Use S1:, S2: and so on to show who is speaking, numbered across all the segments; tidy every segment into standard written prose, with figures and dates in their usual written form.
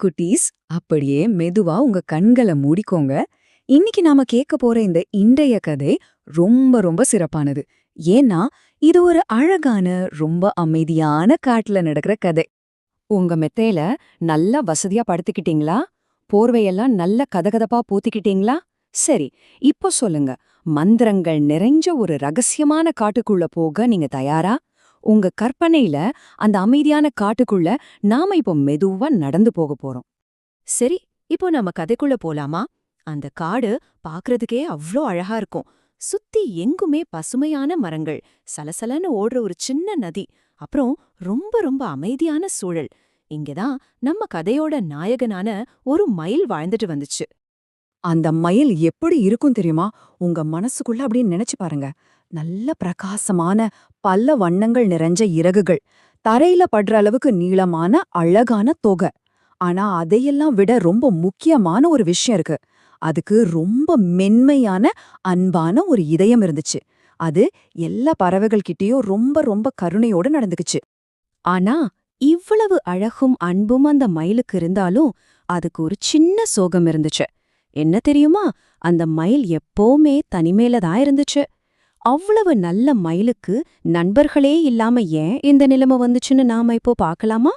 S1: குட்டீஸ், அப்படியே மெதுவா உங்க கண்களை மூடிக்கோங்க. இன்னைக்கு நாம கேட்க போற இந்த இன்றைய கதை ரொம்ப ரொம்ப சிறப்பானது. ஏன்னா இது ஒரு அழகான, ரொம்ப அமைதியான காட்டுல நடக்கிற கதை.
S2: உங்க மெத்தையில நல்லா வசதியா படுத்துக்கிட்டீங்களா? போர்வையெல்லாம் நல்ல கதகதப்பா பூத்திக்கிட்டீங்களா? சரி, இப்போ சொல்லுங்க. மந்திரங்கள் நிறைஞ்ச ஒரு ரகசியமான காட்டுக்குள்ள போக நீங்க தயாரா? உங்க கற்பனையில அந்த அமைதியான காட்டுக்குள்ள நாம இப்போ மெதுவா நடந்து போக போறோம். சரி, இப்போ நம்ம கதைக்குள்ள போலாமா? அந்த காடு பாக்குறதுக்கே அவ்ளோ அழகா இருக்கும். சுத்தி எங்குமே பசுமையான மரங்கள், சலசலன்னு ஓடுற ஒரு சின்ன நதி, அப்புறம் ரொம்ப ரொம்ப அமைதியான சூழல். இங்கதான் நம்ம கதையோட நாயகனான ஒரு மயில் வாழ்ந்துட்டு வந்துச்சு.
S1: அந்த மயில் எப்படி இருக்கும் தெரியுமா? உங்க மனசுக்குள்ள அப்படியே நினைச்சு பாருங்க. நல்ல பிரகாசமான, பல வண்ணங்கள் நிறைஞ்ச இறகுகள், தரையில படுற அளவுக்கு நீளமான அழகான தொகை. ஆனா அதையெல்லாம் விட ரொம்ப முக்கியமான ஒரு விஷயம் இருக்கு. அதுக்கு ரொம்ப மென்மையான, அன்பான ஒரு இதயம் இருந்துச்சு. அது எல்லா பறவைகள் கிட்டயும் ரொம்ப ரொம்ப கருணையோட நடந்துக்குச்சு.
S2: ஆனா இவ்வளவு அழகும் அன்பும் அந்த மயிலுக்கு இருந்தாலும் அதுக்கு ஒரு சின்ன சோகம் இருந்துச்சு. என்ன தெரியுமா? அந்த மயில் எப்பவுமே தனிமையில தான் இருந்துச்சு. அவ்வளவு நல்ல மயிலுக்கு நண்பர்களே இல்லாம ஏன் இந்த நிலைமை வந்துச்சுன்னு நாம இப்போ பார்க்கலாமா?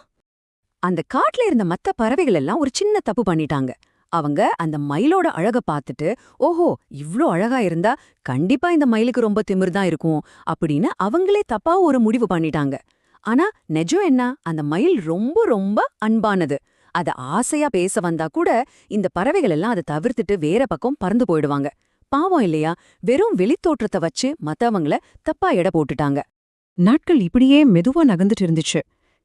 S2: அந்த காட்டுல இருந்த மத்த பறவைகள் எல்லாம் ஒரு சின்ன தப்பு பண்ணிட்டாங்க. அவங்க அந்த மயிலோட அழக பார்த்துட்டு, ஓஹோ, இவ்ளோ அழகா இருந்தா கண்டிப்பா இந்த மயிலுக்கு ரொம்ப திமிர்தான் இருக்கும் அப்படின்னு அவங்களே தப்பா ஒரு முடிவு பண்ணிட்டாங்க. ஆனா நெஜம் என்ன? அந்த மயில் ரொம்ப ரொம்ப அன்பானது. அத ஆசையா பேச வந்தா கூட இந்த பறவைகள் எல்லாம் அதை தவிர்த்துட்டு வேற பக்கம் பறந்து போயிடுவாங்க. பாவம் இல்லையா? வெறும் வெளித்தோற்றத்தை வச்சு மத்தவங்கள தப்பா எடை போட்டுட்டாங்க.
S1: நாட்கள் இப்படியே மெதுவா நகர்ந்துட்டு இருந்துச்சு.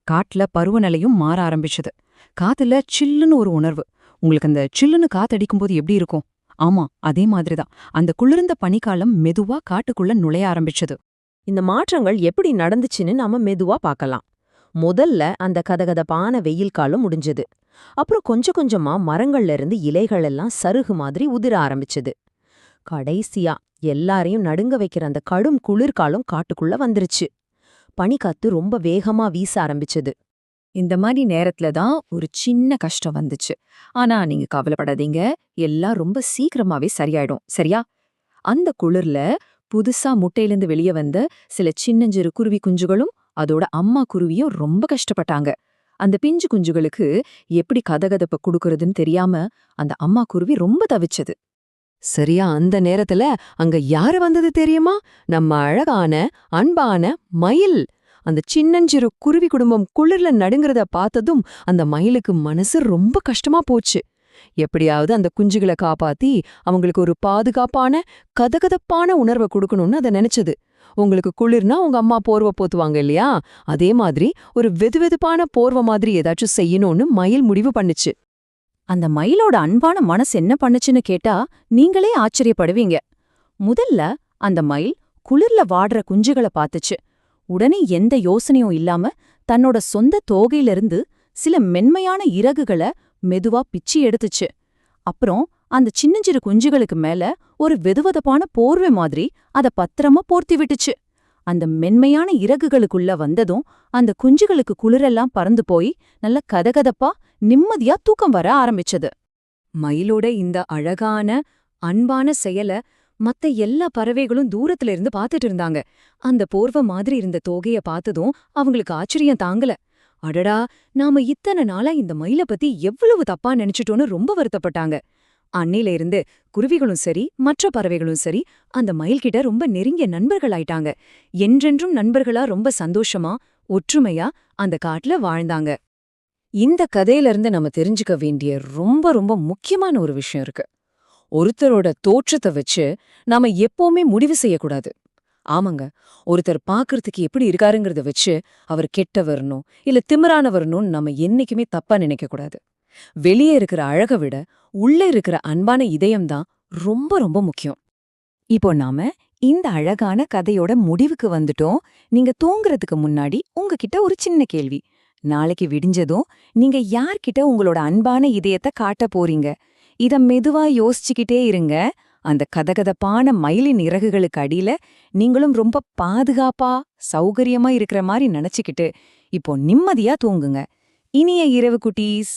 S1: காட்டுல பருவநிலையும் மாற ஆரம்பிச்சது. காத்துல சில்லுன்னு ஒரு உணர்வு. உங்களுக்கு அந்த சில்லுன்னு காத்தடிக்கும்போது எப்படி இருக்கும்? ஆமா, அதே மாதிரிதான். அந்த குளிர்ந்த பனிக்காலம் மெதுவா காட்டுக்குள்ள நுழைய ஆரம்பிச்சது.
S2: இந்த மாற்றங்கள் எப்படி நடந்துச்சுன்னு நாம மெதுவா பார்க்கலாம். முதல்ல அந்த கதகதப்பான வெயில் காலம் முடிஞ்சது. அப்புறம் கொஞ்சம் கொஞ்சமா மரங்கள்ல இருந்து இலைகள் எல்லாம் சருகு மாதிரி உதிர ஆரம்பிச்சது. கடைசியா எல்லாரையும் நடுங்க வைக்கிற அந்த கடும் குளிர்காலம் காட்டுக்குள்ள வந்துருச்சு. பனிக்காத்து ரொம்ப வேகமா வீச ஆரம்பிச்சது.
S1: இந்த மாதிரி நேரத்துல தான் ஒரு சின்ன கஷ்டம் வந்துச்சு. ஆனா நீங்க கவலைப்படாதீங்க, எல்லாம் ரொம்ப சீக்கிரமாவே சரியாயிடும், சரியா? அந்த குளிர்ல புதுசா முட்டையிலிருந்து வெளியே வந்த சில சின்னஞ்சிறு குருவி குஞ்சுகளும் அதோட அம்மா குருவியும் ரொம்ப கஷ்டப்பட்டாங்க. அந்த பிஞ்சு குஞ்சுகளுக்கு எப்படி கதகதப்ப குடுக்கறதுன்னு தெரியாம அந்த அம்மா குருவி ரொம்ப தவிச்சது.
S2: சரியா அந்த நேரத்துல அங்க யாரு வந்தது தெரியுமா? நம்ம அழகான அன்பான மயில். அந்த சின்னஞ்சிறு குருவி குடும்பம் குளிர்ல நடுங்கிறத பார்த்ததும் அந்த மயிலுக்கு மனசு ரொம்ப கஷ்டமா போச்சு. எப்படியாவது அந்த குஞ்சுகளை காப்பாத்தி அவங்களுக்கு ஒரு பாதுகாப்பான கதகதப்பான உணர்வை கொடுக்கணும்னு அதை நினைச்சது. உங்களுக்கு குளிர்னா உங்க அம்மா போர்வை போத்துவாங்க இல்லையா? அதே மாதிரி ஒரு வெதுவெதுப்பான போர்வை மாதிரி ஏதாச்சும் செய்யணும்னு மயில் முடிவு பண்ணுச்சு. அந்த மயிலோட அன்பான மனசு என்ன பண்ணுச்சுன்னு கேட்டா நீங்களே ஆச்சரியப்படுவீங்க. முதல்ல அந்த மயில் குளிர்ல வாடுற குஞ்சுகளை பார்த்துச்சு. உடனே எந்த யோசனையும் இல்லாம தன்னோட சொந்த தோகையிலிருந்து சில மென்மையான இறகுகளை மெதுவா பிச்சி எடுத்துச்சு. அப்புறம் அந்த சின்னஞ்சிறு குஞ்சுகளுக்கு மேல ஒரு வெதுவெதுப்பான போர்வை மாதிரி அத பத்திரமா போர்த்தி விட்டுச்சு. அந்த மென்மையான இறகுகளுக்குள்ள வந்ததும் அந்த குஞ்சுகளுக்கு குளிரெல்லாம் பறந்து போய் நல்ல கதகதப்பா நிம்மதியா தூக்கம் வர ஆரம்பிச்சது.
S1: மயிலோட இந்த அழகான, அன்பான செயல மத்த எல்லா பறவைகளும் தூரத்துல இருந்து பார்த்துட்டு இருந்தாங்க. அந்த போர்வை மாதிரி இருந்த தோகைய பார்த்ததும் அவங்களுக்கு ஆச்சரியம் தாங்கல. அடடா, நாம இத்தனை நாளா இந்த மயில பத்தி எவ்வளவு தப்பா நினைச்சிட்டோன்னு ரொம்ப வருத்தப்பட்டாங்க. அன்னையில இருந்து குருவிகளும் சரி, மற்ற பறவைகளும் சரி, அந்த மயில்கிட்ட ரொம்ப நெருங்கிய நண்பர்கள் ஆயிட்டாங்க. என்றென்றும் நண்பர்களா ரொம்ப சந்தோஷமா, ஒற்றுமையா அந்த காட்டுல வாழ்ந்தாங்க. இந்த கதையில இருந்து நம்ம தெரிஞ்சுக்க வேண்டிய ரொம்ப ரொம்ப முக்கியமான ஒரு விஷயம் இருக்கு. ஒருத்தரோட தோற்றத்தை வச்சு நாம எப்பவுமே முடிவு செய்யக்கூடாது. ஆமாங்க, ஒருத்தர் பாக்குறதுக்கு எப்படி இருக்காருங்கிறத வச்சு அவர் கெட்டவர்னோ இல்ல திமிரானவர்னோன்னு நம்ம என்னைக்குமே தப்பா நினைக்க கூடாது. வெளியே இருக்கிற அழக விட உள்ள இருக்கிற அன்பான இதயம்தான் ரொம்ப ரொம்ப முக்கியம். இப்போ நாம இந்த அழகான கதையோட முடிவுக்கு வந்துட்டோம். நீங்க தூங்குறதுக்கு முன்னாடி உங்ககிட்ட ஒரு சின்ன கேள்வி. நாளைக்கு விடிஞ்சதும் நீங்க யார்கிட்ட உங்களோட அன்பான இதயத்தை காட்ட போறீங்க? இத மெதுவா யோசிச்சுக்கிட்டே இருங்க. அந்த கதகதப்பான மயிலின் இறகுகளுக்கு அடியில நீங்களும் ரொம்ப பாதுகாப்பா, சௌகரியமா இருக்கிற மாதிரி நினைச்சுக்கிட்டு இப்போ நிம்மதியா தூங்குங்க. இனிய இரவு குட்டீஸ்.